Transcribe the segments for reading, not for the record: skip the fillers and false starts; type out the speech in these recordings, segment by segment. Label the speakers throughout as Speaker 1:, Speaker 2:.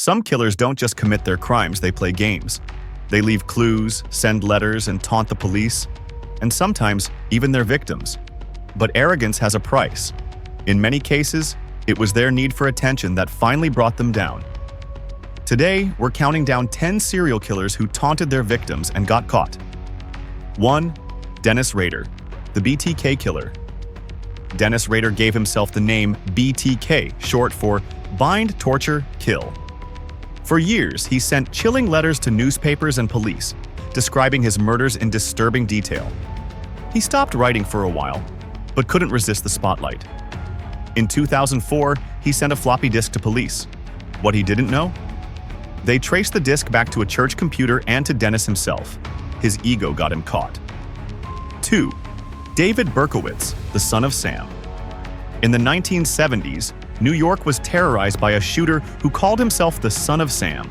Speaker 1: Some killers don't just commit their crimes, they play games. They leave clues, send letters, and taunt the police, and sometimes even their victims. But arrogance has a price. In many cases, it was their need for attention that finally brought them down. Today, we're counting down 10 serial killers who taunted their victims and got caught. 1. Dennis Rader, the BTK killer. Dennis Rader gave himself the name BTK, short for Bind, Torture, Kill. For years, he sent chilling letters to newspapers and police, describing his murders in disturbing detail. He stopped writing for a while, but couldn't resist the spotlight. In 2004, he sent a floppy disk to police. What he didn't know? They traced the disk back to a church computer and to Dennis himself. His ego got him caught. 2. David Berkowitz, the son of Sam. In the 1970s, New York was terrorized by a shooter who called himself the son of Sam.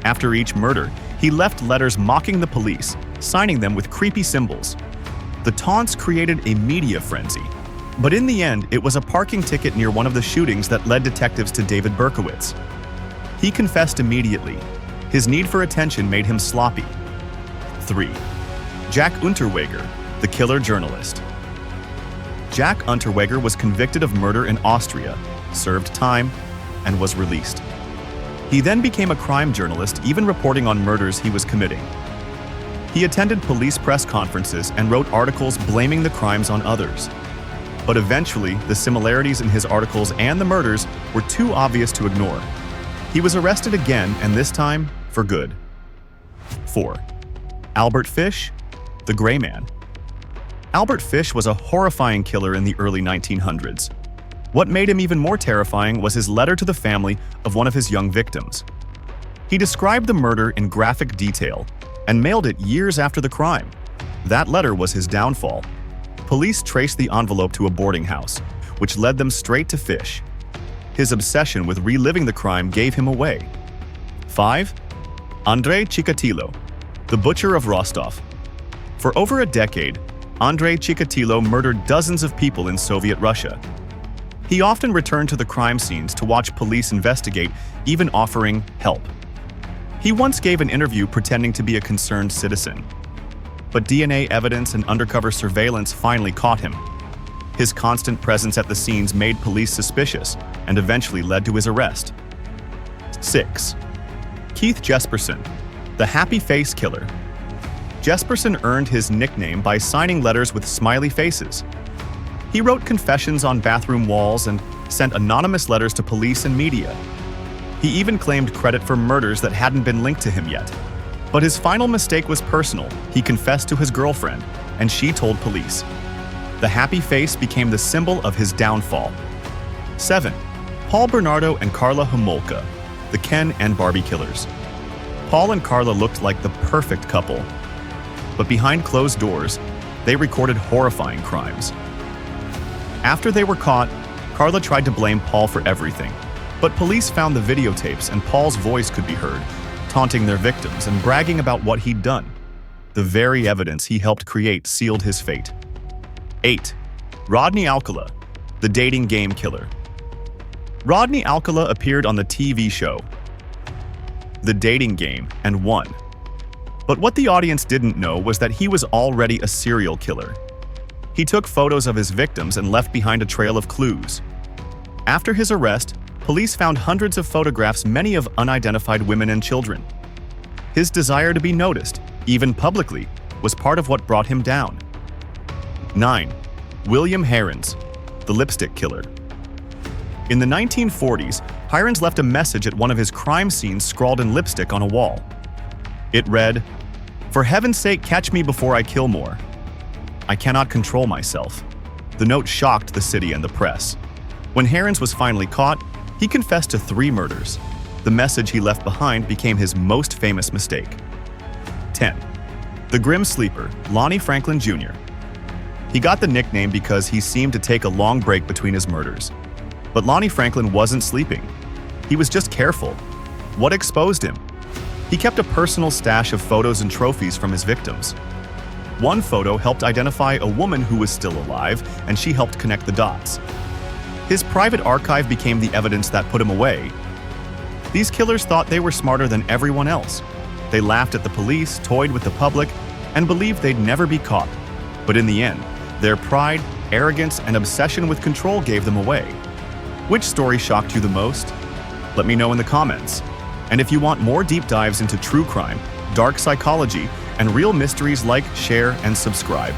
Speaker 1: After each murder, he left letters mocking the police, signing them with creepy symbols. The taunts created a media frenzy. But in the end, it was a parking ticket near one of the shootings that led detectives to David Berkowitz. He confessed immediately. His need for attention made him sloppy. 3. Jack Unterweger, the killer journalist. Jack Unterweger was convicted of murder in Austria, served time, and was released. He then became a crime journalist, even reporting on murders he was committing. He attended police press conferences and wrote articles blaming the crimes on others. But eventually, the similarities in his articles and the murders were too obvious to ignore. He was arrested again, and this time, for good. 4. Albert Fish, the Gray Man. Albert Fish was a horrifying killer in the early 1900s. What made him even more terrifying was his letter to the family of one of his young victims. He described the murder in graphic detail and mailed it years after the crime. That letter was his downfall. Police traced the envelope to a boarding house, which led them straight to Fish. His obsession with reliving the crime gave him away. 5. Andrei Chikatilo, the Butcher of Rostov. For over a decade, Andrei Chikatilo murdered dozens of people in Soviet Russia. He often returned to the crime scenes to watch police investigate, even offering help. He once gave an interview pretending to be a concerned citizen. But DNA evidence and undercover surveillance finally caught him. His constant presence at the scenes made police suspicious and eventually led to his arrest. 6. Keith Jesperson, the Happy Face Killer. Jesperson earned his nickname by signing letters with smiley faces. He wrote confessions on bathroom walls and sent anonymous letters to police and media. He even claimed credit for murders that hadn't been linked to him yet. But his final mistake was personal. He confessed to his girlfriend, and she told police. The happy face became the symbol of his downfall. 7. Paul Bernardo and Karla Homolka, the Ken and Barbie killers. Paul and Karla looked like the perfect couple. But behind closed doors, they recorded horrifying crimes. After they were caught, Karla tried to blame Paul for everything. But police found the videotapes and Paul's voice could be heard, taunting their victims and bragging about what he'd done. The very evidence he helped create sealed his fate. 8. Rodney Alcala, the dating game killer. Rodney Alcala appeared on the TV show The Dating Game and won. But what the audience didn't know was that he was already a serial killer. He took photos of his victims and left behind a trail of clues. After his arrest, police found hundreds of photographs, many of unidentified women and children. His desire to be noticed, even publicly, was part of what brought him down. 9. William Heirens, the lipstick killer. In the 1940s, Heirens left a message at one of his crime scenes scrawled in lipstick on a wall. It read, "For heaven's sake, catch me before I kill more. I cannot control myself." The note shocked the city and the press. When Heirens was finally caught, he confessed to 3 murders. The message he left behind became his most famous mistake. 10. The Grim Sleeper, Lonnie Franklin Jr. He got the nickname because he seemed to take a long break between his murders. But Lonnie Franklin wasn't sleeping. He was just careful. What exposed him? He kept a personal stash of photos and trophies from his victims. One photo helped identify a woman who was still alive, and she helped connect the dots. His private archive became the evidence that put him away. These killers thought they were smarter than everyone else. They laughed at the police, toyed with the public, and believed they'd never be caught. But in the end, their pride, arrogance, and obsession with control gave them away. Which story shocked you the most? Let me know in the comments. And if you want more deep dives into true crime, dark psychology, and real mysteries, like, share, and subscribe.